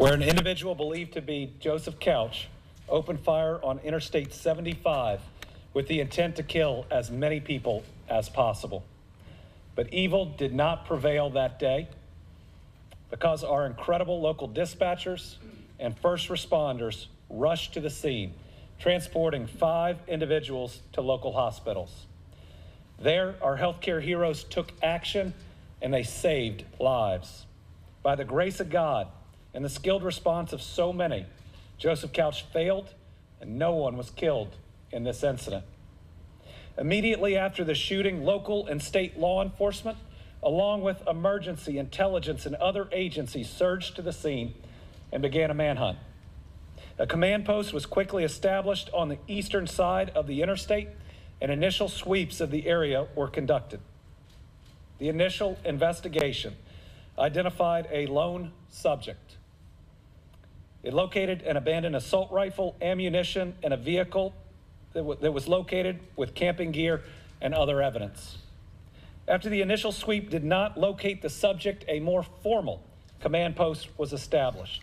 where an individual believed to be Joseph Couch opened fire on Interstate 75 with the intent to kill as many people as possible. But evil did not prevail that day because our incredible local dispatchers and first responders rushed to the scene, transporting 5 individuals to local hospitals. There, our healthcare heroes took action and they saved lives. By the grace of God and the skilled response of so many, Joseph Couch failed and no one was killed in this incident. Immediately after the shooting, local and state law enforcement, along with emergency, intelligence, and other agencies surged to the scene and began a manhunt. A command post was quickly established on the eastern side of the interstate, and initial sweeps of the area were conducted. The initial investigation identified a lone subject. It located an abandoned assault rifle, ammunition, and a vehicle that was located with camping gear and other evidence. After the initial sweep did not locate the subject, a more formal command post was established.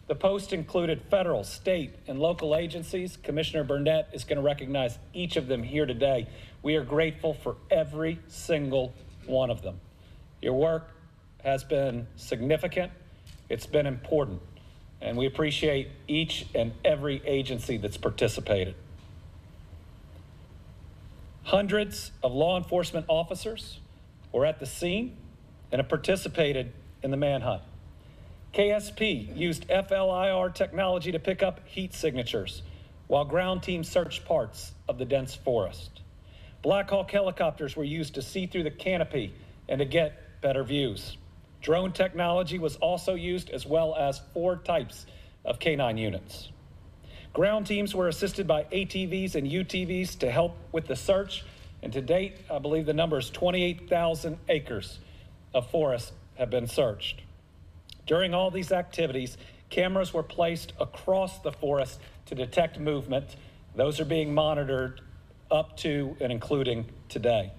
The post included federal, state, and local agencies. Commissioner Burnett is going to recognize each of them here today. We are grateful for every single one of them. Your work has been significant, it's been important, and we appreciate each and every agency that's participated. Hundreds of law enforcement officers were at the scene and have participated in the manhunt. KSP used FLIR technology to pick up heat signatures while ground teams searched parts of the dense forest. Black Hawk helicopters were used to see through the canopy and to get better views. Drone technology was also used, as well as 4 types of canine units. Ground teams were assisted by ATVs and UTVs to help with the search, and to date, I believe the number is 28,000 acres of forest have been searched. During all these activities, cameras were placed across the forest to detect movement. Those are being monitored up to and including today.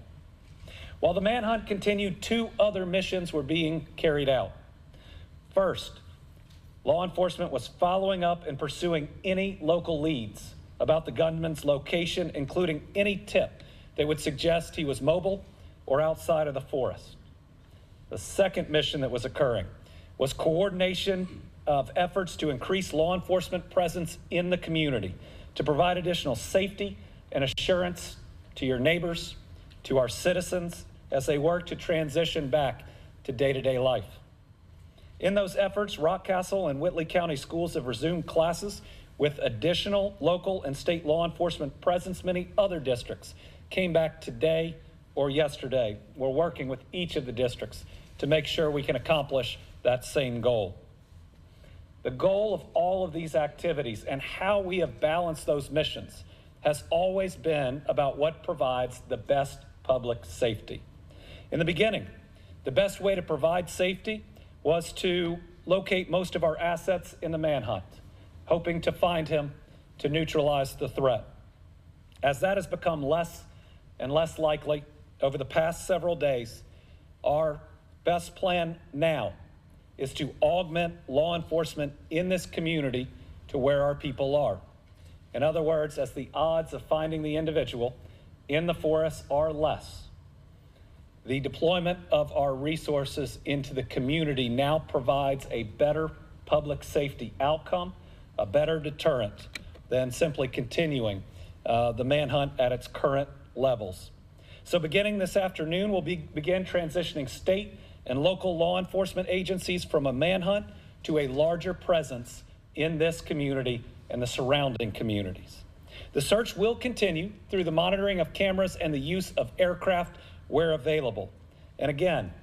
While the manhunt continued, 2 other missions were being carried out. First, law enforcement was following up and pursuing any local leads about the gunman's location, including any tip that would suggest he was mobile or outside of the forest. The second mission that was occurring was coordination of efforts to increase law enforcement presence in the community to provide additional safety and assurance to your neighbors, to our citizens, as they work to transition back to day-to-day life. In those efforts, Rockcastle and Whitley County schools have resumed classes with additional local and state law enforcement presence. Many other districts came back today or yesterday. We're working with each of the districts to make sure we can accomplish that same goal. The goal of all of these activities and how we have balanced those missions has always been about what provides the best public safety. In the beginning, the best way to provide safety was to locate most of our assets in the manhunt, hoping to find him to neutralize the threat. As that has become less and less likely over the past several days, our best plan now is to augment law enforcement in this community to where our people are. In other words, as the odds of finding the individual in the forest are less, the deployment of our resources into the community now provides a better public safety outcome, a better deterrent than simply continuing the manhunt at its current levels. So beginning this afternoon, we'll begin transitioning state and local law enforcement agencies from a manhunt to a larger presence in this community and the surrounding communities. The search will continue through the monitoring of cameras and the use of aircraft where available. And again,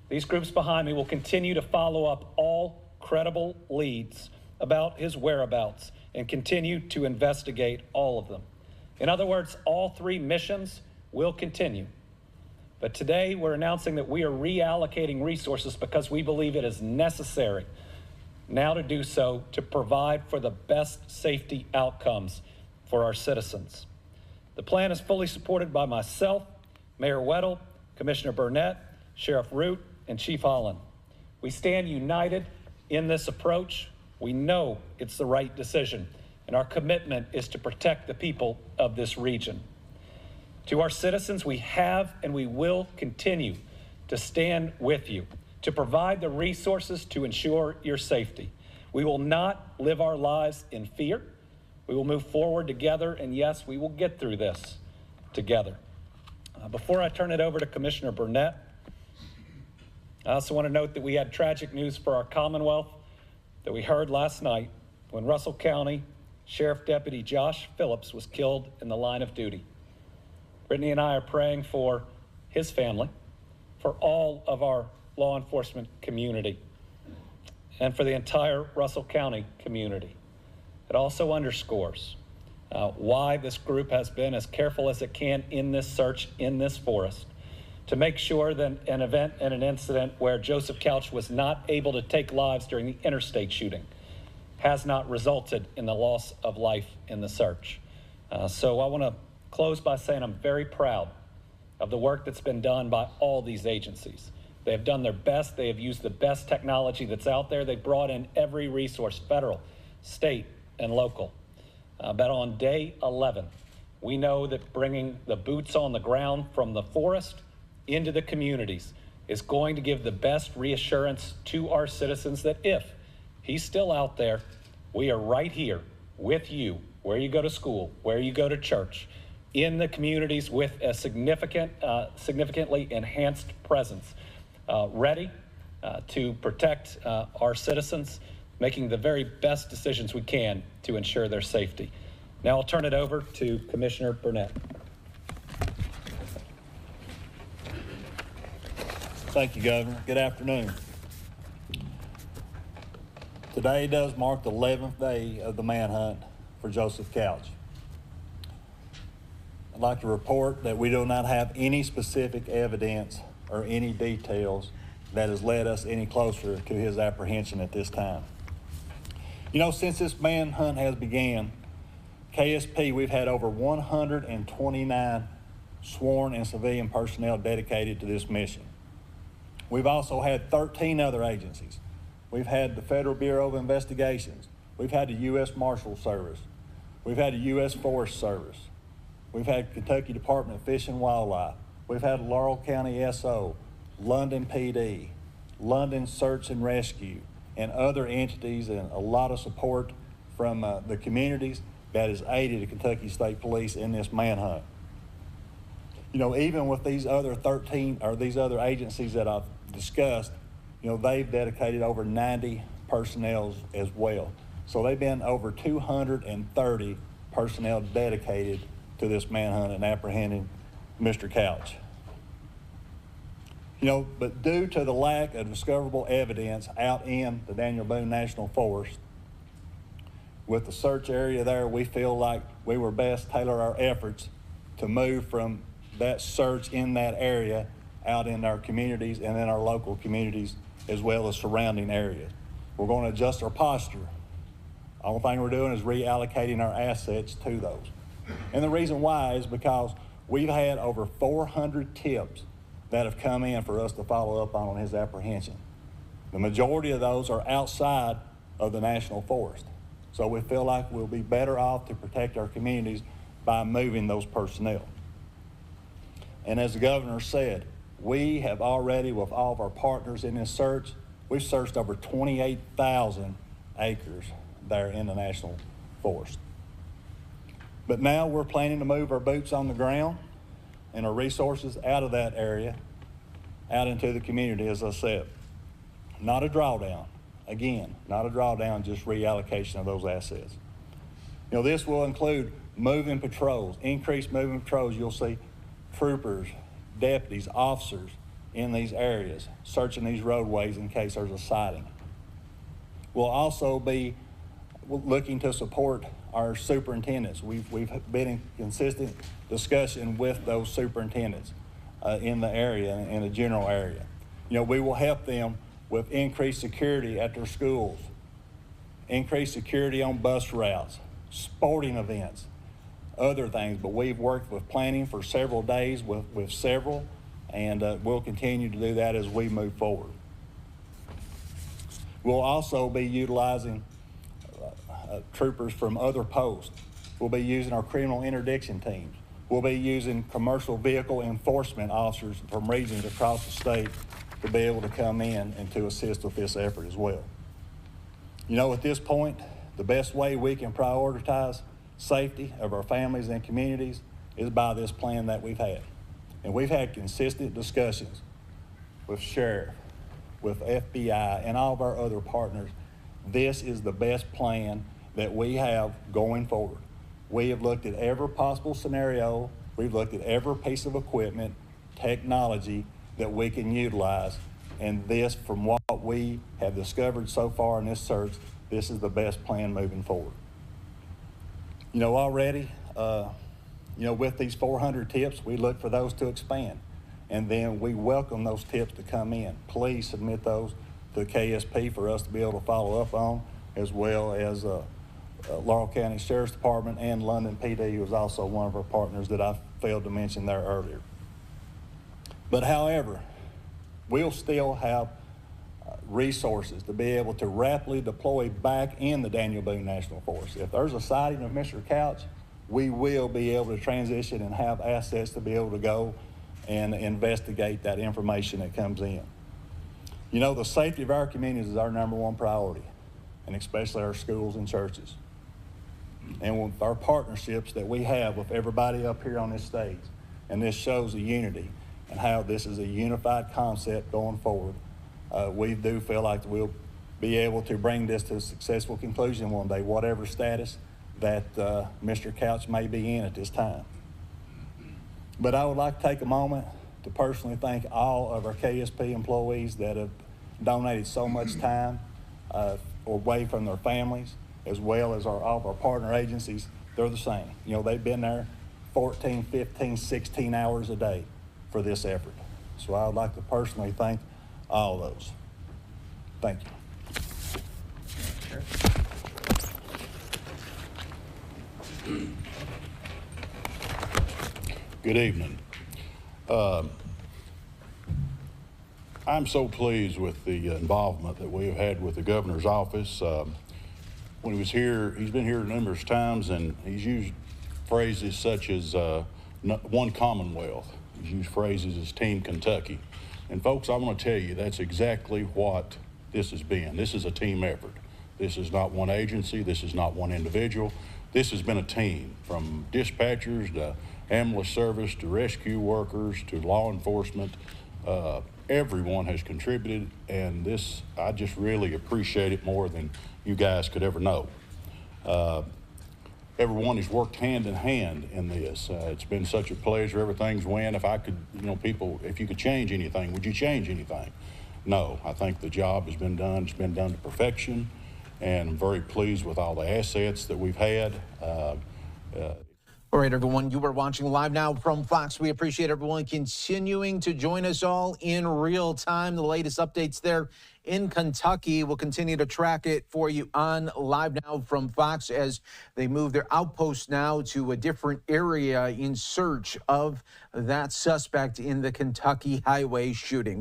these groups behind me will continue to follow up all credible leads about his whereabouts and continue to investigate all of them. In other words, all 3 missions will continue. But today we're announcing that we are reallocating resources because we believe it is necessary now to do so to provide for the best safety outcomes for our citizens. The plan is fully supported by myself, Mayor Weddle, Commissioner Burnett, Sheriff Root, and Chief Holland. We stand united in this approach, We know it's the right decision, and our commitment is to protect the people of this region. To our citizens, we have and we will continue to stand with you, to provide the resources to ensure your safety. We will not live our lives in fear. We will move forward together, and yes, we will get through this together. Before I turn it over to Commissioner Burnett, I also want to note that we had tragic news for our Commonwealth that we heard last night when Russell County Sheriff Deputy Josh Phillips was killed in the line of duty. Brittany and I are praying for his family, for all of our law enforcement community, and for the entire Russell County community. It also underscores why this group has been as careful as it can in this search in this forest to make sure that an event and an incident where Joseph Couch was not able to take lives during the Interstate shooting has not resulted in the loss of life in the search. So I want to close by saying I'm very proud of the work that's been done by all these agencies. They have done their best. They have used the best technology that's out there. They brought in every resource, federal, state, and local. But on day 11, we know that bringing the boots on the ground from the forest into the communities is going to give the best reassurance to our citizens that if he's still out there, we are right here with you, where you go to school, where you go to church, in the communities with a significantly enhanced presence, ready to protect our citizens, making the very best decisions we can to ensure their safety. Now I'll turn it over to Commissioner Burnett. Thank you, Governor. Good afternoon. Today does mark the 11th day of the manhunt for Joseph Couch. I'd like to report that we do not have any specific evidence or any details that has led us any closer to his apprehension at this time. You know, since this manhunt has began, KSP, we've had over 129 sworn and civilian personnel dedicated to this mission. We've also had 13 other agencies. We've had the Federal Bureau of Investigations. We've had the U.S. Marshal Service. We've had the U.S. Forest Service. We've had Kentucky Department of Fish and Wildlife. We've had Laurel County SO, London PD, London Search and Rescue, and other entities, and a lot of support from the communities that has aided the Kentucky State Police in this manhunt. You know, even with these other 13 or these other agencies that I've discussed, you know, they've dedicated over 90 personnel as well. So they've been over 230 personnel dedicated to this manhunt and apprehending Mr. Couch. You know, but due to the lack of discoverable evidence out in the Daniel Boone National Forest, with the search area there, we feel like we were best tailor our efforts to move from that search in that area out in our communities and in our local communities as well as surrounding areas. We're going to adjust our posture. The only thing we're doing is reallocating our assets to those. And the reason why is because we've had over 400 tips that have come in for us to follow up on his apprehension. The majority of those are outside of the National Forest. So we feel like we'll be better off to protect our communities by moving those personnel. And as the governor said, we have already, with all of our partners in this search, we've searched over 28,000 acres there in the National Forest. But now we're planning to move our boots on the ground and our resources out of that area, out into the community, as I said. Not a drawdown. Again, not a drawdown, just reallocation of those assets. You know, this will include moving patrols, increased moving patrols. You'll see troopers, deputies, officers in these areas, searching these roadways in case there's a sighting. We'll also be looking to support our superintendents. We've been in consistent discussion with those superintendents in the area, in the general area. You know, we will help them with increased security at their schools, increased security on bus routes, sporting events, other things. But we've worked with planning for several days with several, and we'll continue to do that as we move forward. We'll also be utilizing troopers from other posts. We'll be using our criminal interdiction teams. We'll be using commercial vehicle enforcement officers from regions across the state to be able to come in and to assist with this effort as well. You know, at this point, the best way we can prioritize safety of our families and communities is by this plan that we've had. And we've had consistent discussions with Sheriff, with FBI, and all of our other partners. This is the best plan that we have going forward. We have looked at every possible scenario. We've looked at every piece of equipment, technology that we can utilize. And this, from what we have discovered so far in this search, this is the best plan moving forward. You know, already, with these 400 tips, we look for those to expand. And then we welcome those tips to come in. Please submit those to the KSP for us to be able to follow up on, as well as Laurel County Sheriff's Department and London PD, who is also one of our partners that I failed to mention there earlier. But however, we'll still have resources to be able to rapidly deploy back in the Daniel Boone National Forest. If there's a sighting of Mr. Couch, we will be able to transition and have assets to be able to go and investigate that information that comes in. You know, the safety of our communities is our #1 priority, and especially our schools and churches. And with our partnerships that we have with everybody up here on this stage, and this shows the unity and how this is a unified concept going forward, we do feel like we'll be able to bring this to a successful conclusion one day, whatever status that Mr. Couch may be in at this time. But I would like to take a moment to personally thank all of our KSP employees that have donated so much time away from their families, as well as all of our partner agencies. They're the same. You know, they've been there 14, 15, 16 hours a day for this effort. So I would like to personally thank all of those. Thank you. Good evening. I'm so pleased with the involvement that we have had with the governor's office. When he was here, he's been here numerous times, and he's used phrases such as one Commonwealth. He's used phrases as Team Kentucky. And folks, I want to tell you, that's exactly what this has been. This is a team effort. This is not one agency. This is not one individual. This has been a team, from dispatchers to ambulance service to rescue workers to law enforcement. Everyone has contributed, and this, I just really appreciate it more than you guys could ever know. Everyone has worked hand in hand in this. It's been such a pleasure. Everything's win. If I could, if you could change anything, would you change anything? No, I think the job has been done. It's been done to perfection, and I'm very pleased with all the assets that we've had. All right, everyone, you are watching Live Now from Fox. We appreciate everyone continuing to join us all in real time. The latest updates there in Kentucky. We'll continue to track it for you on Live Now from Fox as they move their outpost now to a different area in search of that suspect in the Kentucky highway shooting.